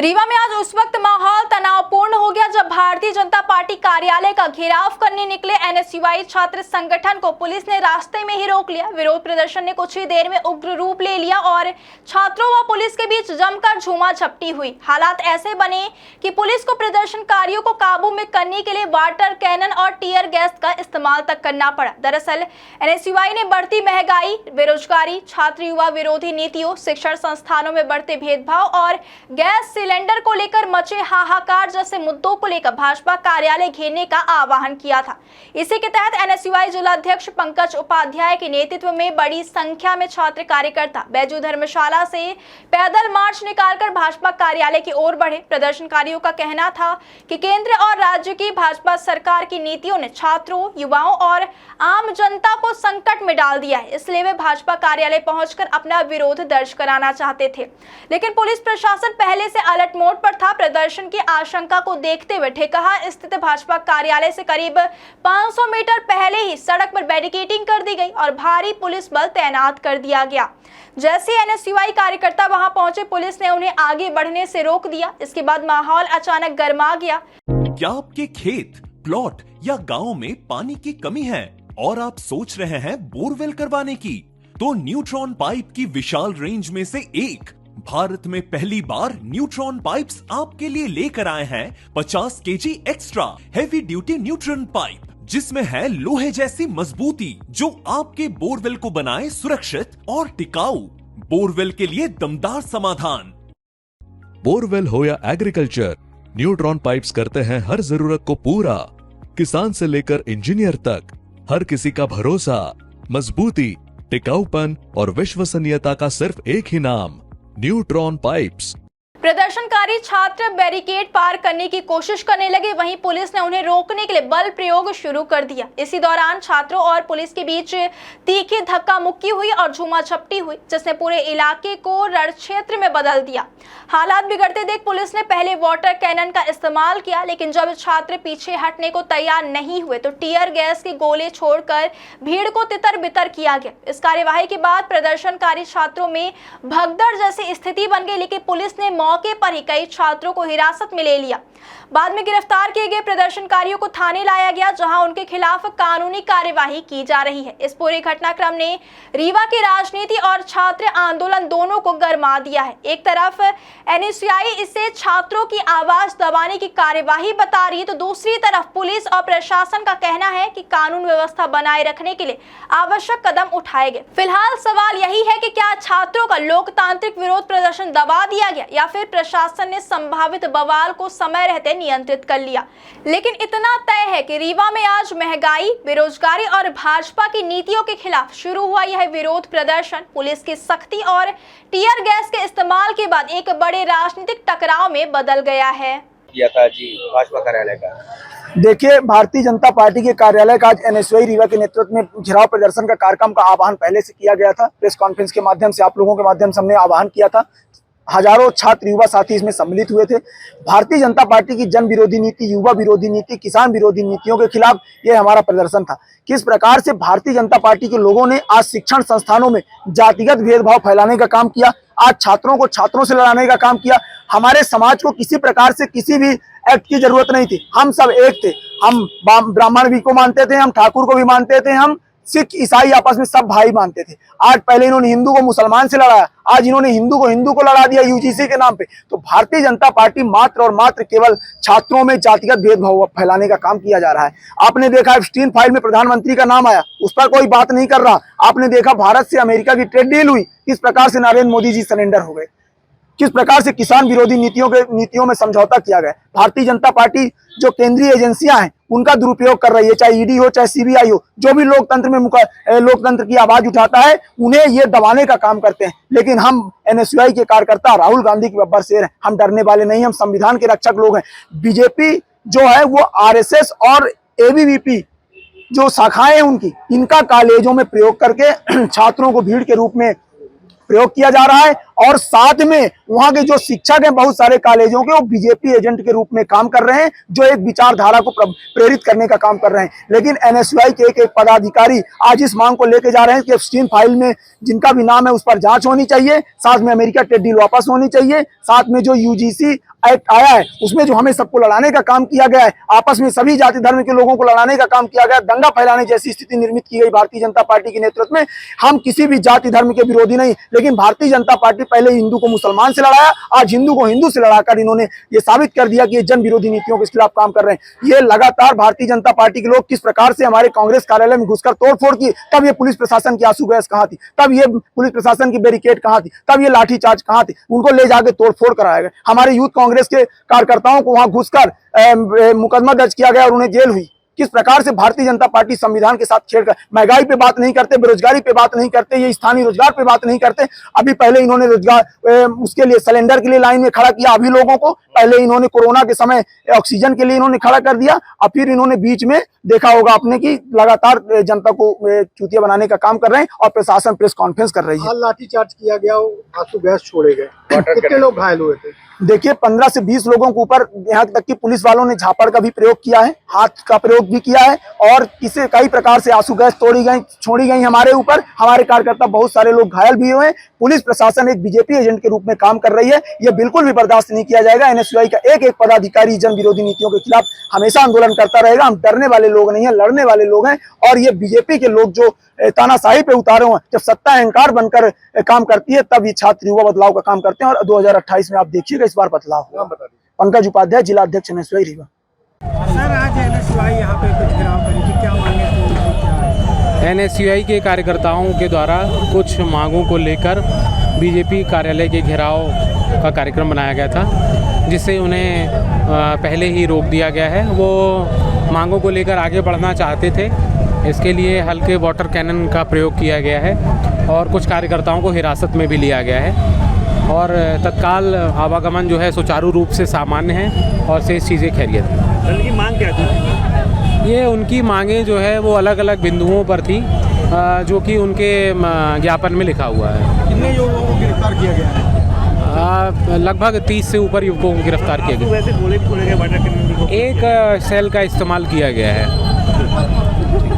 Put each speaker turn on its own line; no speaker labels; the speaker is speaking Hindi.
रीवा में आज उस वक्त माहौल तनावपूर्ण हो गया जब भारतीय जनता पार्टी कार्यालय का घेराव करने निकले एनएसयूआई छात्र संगठन को पुलिस ने रास्ते में ही रोक लिया। विरोध प्रदर्शन ने कुछ ही देर में उग्र रूप ले लिया और छात्रों व पुलिस के बीच जमकर झूमाझपटी हुई। हालात ऐसे बने कि पुलिस को प्रदर्शनकारियों को काबू में करने के लिए वाटर कैनन और टीयर गैस का इस्तेमाल तक करना पड़ा। दरअसल एनएसयूआई ने बढ़ती महंगाई, बेरोजगारी, छात्र युवा विरोधी नीतियों, शिक्षण संस्थानों में बढ़ते भेदभाव और गैस सिलेंडर को लेकर मचे हाहाकार जैसे मुद्दों को लेकर भाजपा कार्यालय घेरने का आह्वान किया था। इसी के तहत एनएसयूआई जिलाध्यक्ष पंकज उपाध्याय के नेतृत्व में बड़ी संख्या में छात्र कार्यकर्ता बैजू धर्मशाला से पैदल मार्च निकालकर भाजपा कार्यालय की ओर बढ़े। प्रदर्शनकारियों का कहना था कि केंद्र और राज्य की भाजपा सरकार की नीतियों ने छात्रों, युवाओं और आम जनता को संकट में डाल दिया है, इसलिए वे भाजपा कार्यालय पहुंचकर अपना विरोध दर्ज कराना चाहते थे। लेकिन पुलिस प्रशासन पहले से अलर्ट मोड पर था। प्रदर्शन की आशंका को देखते हुए ठेकहा स्थित भाजपा कार्यालय से करीब 500 मीटर पहले ही सड़क पर बैरिकेडिंग कर दी गई और भारी पुलिस बल तैनात कर दिया गया। जैसे एनएसयूआई कार्यकर्ता वहां पहुंचे, पुलिस ने उन्हें आगे बढ़ने से रोक दिया। इसके बाद माहौल अचानक गर्मा गया।
क्या आपके खेत, प्लॉट या गांव में पानी की कमी है और आप सोच रहे हैं बोरवेल करवाने की? तो न्यूट्रॉन पाइप की विशाल रेंज में से एक भारत में पहली बार न्यूट्रॉन पाइप्स आपके लिए लेकर आए हैं 50 KG extra heavy duty neutron pipe, जिसमें है लोहे जैसी मजबूती जो आपके बोरवेल को बनाए सुरक्षित और टिकाऊ। बोरवेल के लिए दमदार समाधान।
बोरवेल हो या एग्रीकल्चर, न्यूट्रॉन पाइप्स करते हैं हर जरूरत को पूरा। किसान से लेकर इंजीनियर तक हर किसी का भरोसा, मजबूती, टिकाऊपन और विश्वसनीयता का सिर्फ एक ही नाम, न्यूट्रॉन पाइप्स।
प्रदर्शनकारी छात्र बैरिकेड पार करने की कोशिश करने लगे, वहीं पुलिस ने उन्हें रोकने के लिए बल प्रयोग शुरू कर दिया। इसी दौरान छात्रों और पुलिस के बीच तीखी धक्का मुक्की हुई और झूमाझपटी हुई, जिसने पूरे इलाके को रण क्षेत्र में बदल दिया। हालात बिगड़ते देख पुलिस ने पहले वाटर कैनन का इस्तेमाल किया, लेकिन जब छात्र पीछे हटने को तैयार नहीं हुए तो टीयर गैस के गोले छोड़कर भीड़ को तितर बितर किया गया। इस कार्यवाही के बाद प्रदर्शनकारी छात्रों में भगदड़ जैसी स्थिति बन गई, लेकिन पुलिस ने मौके पर ही कई छात्रों को हिरासत में ले लिया। बाद में गिरफ्तार किए गए प्रदर्शनकारियों को थाने लाया गया, जहां उनके खिलाफ कानूनी कार्यवाही की जा रही है। इस पूरे घटनाक्रम ने रीवा की राजनीति और छात्र आंदोलन दोनों को गरमा दिया है। एक तरफ एनएसयूआई इसे छात्रों की आवाज दबाने की कार्यवाही बता रही है, तो दूसरी तरफ पुलिस और प्रशासन का कहना है कि कानून व्यवस्था बनाए रखने के लिए आवश्यक कदम उठाए गए। फिलहाल सवाल यही है कि क्या छात्रों का लोकतांत्रिक विरोध प्रदर्शन दबा दिया गया या फिर प्रशासन ने संभावित बवाल को समय रहते नियंत्रित कर लिया। लेकिन इतना तय है कि रीवा में आज महंगाई, बेरोजगारी और भाजपा की नीतियों के खिलाफ शुरू हुआ यह विरोध प्रदर्शन पुलिस की सख्ती और टीयर गैस के इस्तेमाल के बाद एक बड़े राजनीतिक टकराव में बदल गया है।
किया था जी भाजपा कार्यालय का।
देखिए, भारतीय जनता पार्टी के कार्यालय का आज एनएसयूआई रीवा के नेतृत्व में घेराव प्रदर्शन का कार्यक्रम का आह्वान पहले से किया गया था। प्रेस कॉन्फ्रेंस के माध्यम से, आप लोगों के माध्यम से हमने आह्वान किया था। हजारों छात्र, युवा साथी इसमें सम्मिलित हुए थे। भारतीय जनता पार्टी की जन विरोधी नीति, युवा विरोधी नीति, किसान विरोधी नीतियों के खिलाफ ये हमारा प्रदर्शन था। किस प्रकार से भारतीय जनता पार्टी के लोगों ने आज शिक्षण संस्थानों में जातिगत भेदभाव फैलाने का काम किया, आज छात्रों को छात्रों से लड़ाने का काम किया। हमारे समाज को किसी प्रकार से किसी भी एक्ट की जरूरत नहीं थी। हम सब एक थे। हम ब्राह्मण भी को मानते थे, हम ठाकुर को भी मानते थे, हम सिख ईसाई आपस में सब भाई मानते थे। आज पहले इन्होंने हिंदू को मुसलमान से लड़ाया, आज इन्होंने हिंदू को लड़ा दिया यूजीसी के नाम पे। तो भारतीय जनता पार्टी मात्र और मात्र केवल छात्रों में जातिगत भेदभाव फैलाने का काम किया जा रहा है। आपने देखा एप्स्टीन फाइल में प्रधानमंत्री का नाम आया, उस पर कोई बात नहीं कर रहा। आपने देखा भारत से अमेरिका की ट्रेड डील हुई, किस प्रकार से नरेंद्र मोदी जी सरेंडर हो गए, किस प्रकार से किसान विरोधी नीतियों में समझौता किया गया। भारतीय जनता पार्टी जो केंद्रीय एजेंसियां हैं उनका दुरुपयोग कर रही है, चाहे ईडी हो, चाहे सीबीआई हो, जो भी लोकतंत्र की आवाज उठाता है उन्हें ये दबाने का काम करते हैं। लेकिन हम एनएसयूआई के कार्यकर्ता राहुल गांधी के बब्बर शेर हैं, हम डरने वाले नहीं, हम संविधान के रक्षक लोग हैं। बीजेपी जो है वो आरएसएस और एबीवीपी जो शाखाएं हैं उनकी, इनका कालेजों में प्रयोग करके छात्रों को भीड़ के रूप में प्रयोग किया जा रहा है और साथ में वहां के जो शिक्षक हैं बहुत सारे कॉलेजों के, वो बीजेपी एजेंट के रूप में काम कर रहे हैं, जो एक विचारधारा को प्रेरित करने का काम कर रहे हैं। लेकिन एनएसयूआई के एक पदाधिकारी आज इस मांग को लेकर जा रहे हैं कि एप्स्टीन फाइल में जिनका भी नाम है उस पर जांच होनी चाहिए, साथ में अमेरिका ट्रेड डील वापस होनी चाहिए, साथ में जो यूजीसी एक्ट आया है उसमें जो हमें सबको लड़ाने का काम किया गया है, आपस में सभी जाति धर्म के लोगों को लड़ाने का काम किया गया, दंगा फैलाने जैसी स्थिति निर्मित की गई भारतीय जनता पार्टी के नेतृत्व में। हम किसी भी जाति धर्म के विरोधी नहीं, लेकिन भारतीय जनता पार्टी पहले हिंदू को मुसलमान से लड़ाया, आज हिंदू को हिंदू से लड़ाकर इन्होंने ये साबित कर दिया कि ये जन विरोधी नीतियों के खिलाफ काम कर रहे हैं। ये लगातार भारतीय जनता पार्टी के लोग किस प्रकार से हमारे कांग्रेस कार्यालय में घुसकर तोड़फोड़ की, तब ये पुलिस प्रशासन की आंसू गैस कहाँ थी, तब ये पुलिस प्रशासन की बैरिकेड कहाँ थी, तब ये लाठीचार्ज कहाँ थी, उनको ले जाकर तोड़फोड़ कराया गया। हमारे यूथ कांग्रेस के कार्यकर्ताओं को वहां घुसकर मुकदमा दर्ज किया गया और उन्हें जेल हुई। किस प्रकार से भारतीय जनता पार्टी संविधान के साथ छेड़कर महंगाई पे बात नहीं करते, बेरोजगारी पे बात नहीं करते, ये स्थानीय रोजगार पे बात नहीं करते। अभी पहले इन्होंने रोजगार उसके लिए सिलेंडर के लिए लाइन में खड़ा किया अभी लोगों को, पहले इन्होंने कोरोना के समय ऑक्सीजन के लिए इन्होंने खड़ा कर दिया, और फिर इन्होंने बीच में देखा होगा आपने कि लगातार जनता को चूतिया बनाने का काम कर रहे हैं और प्रशासन प्रेस कॉन्फ्रेंस कर रही है।
लाठीचार्ज किया गया, आंसू गैस छोड़े गए, कितने लोग घायल हुए थे?
देखिए 15 से 20 लोगों के ऊपर यहाँ तक कि पुलिस वालों ने झापड़ का भी प्रयोग किया है, हाथ का प्रयोग भी किया है, और किसी कई प्रकार से आंसू गैस छोड़ी गई हमारे ऊपर। हमारे कार्यकर्ता बहुत सारे लोग घायल भी हुए। पुलिस प्रशासन एक बीजेपी एजेंट के रूप में काम कर रही है, यह बिल्कुल भी बर्दाश्त नहीं किया जाएगा। एनएसयूआई का एक एक पदाधिकारी जन विरोधी नीतियों के खिलाफ हमेशा आंदोलन करता रहेगा। हम डरने वाले लोग नहीं है, लड़ने वाले लोग हैं। और ये बीजेपी के लोग जो तानाशाही पे उतारे हुए, जब सत्ता अहंकार बनकर काम करती है तब ये छात्र युवा बदलाव का काम करते हैं, और 2028 में आप देखिएगा इस बार बदलाव होगा। पंकज उपाध्याय, जिला अध्यक्ष एनएसयूआई रीवा।
सर आज एनएसयूआई यहाँ पे कुछ घेराव करेगी, क्या मांगे?
एनएसयूआई के कार्यकर्ताओं के द्वारा कुछ मांगों को लेकर बीजेपी कार्यालय के घेराव का कार्यक्रम बनाया गया था, जिससे उन्हें पहले ही रोक दिया गया है। वो मांगों को लेकर आगे बढ़ना चाहते थे, इसके लिए हल्के वाटर कैनन का प्रयोग किया गया है और कुछ कार्यकर्ताओं को हिरासत में भी लिया गया है, और तत्काल आवागमन जो है सुचारू रूप से सामान्य है और शेष चीज़ें खैरियत है।
उनकी मांग क्या थी?
ये उनकी मांगें जो है वो अलग अलग बिंदुओं पर थी, जो कि उनके ज्ञापन में लिखा हुआ है।
कितने युवकों को गिरफ्तार किया गया है?
लगभग 30 से ऊपर युवकों को गिरफ्तार किया गया।
वैसे गोले छोड़े गए,
एक सेल का इस्तेमाल किया गया है।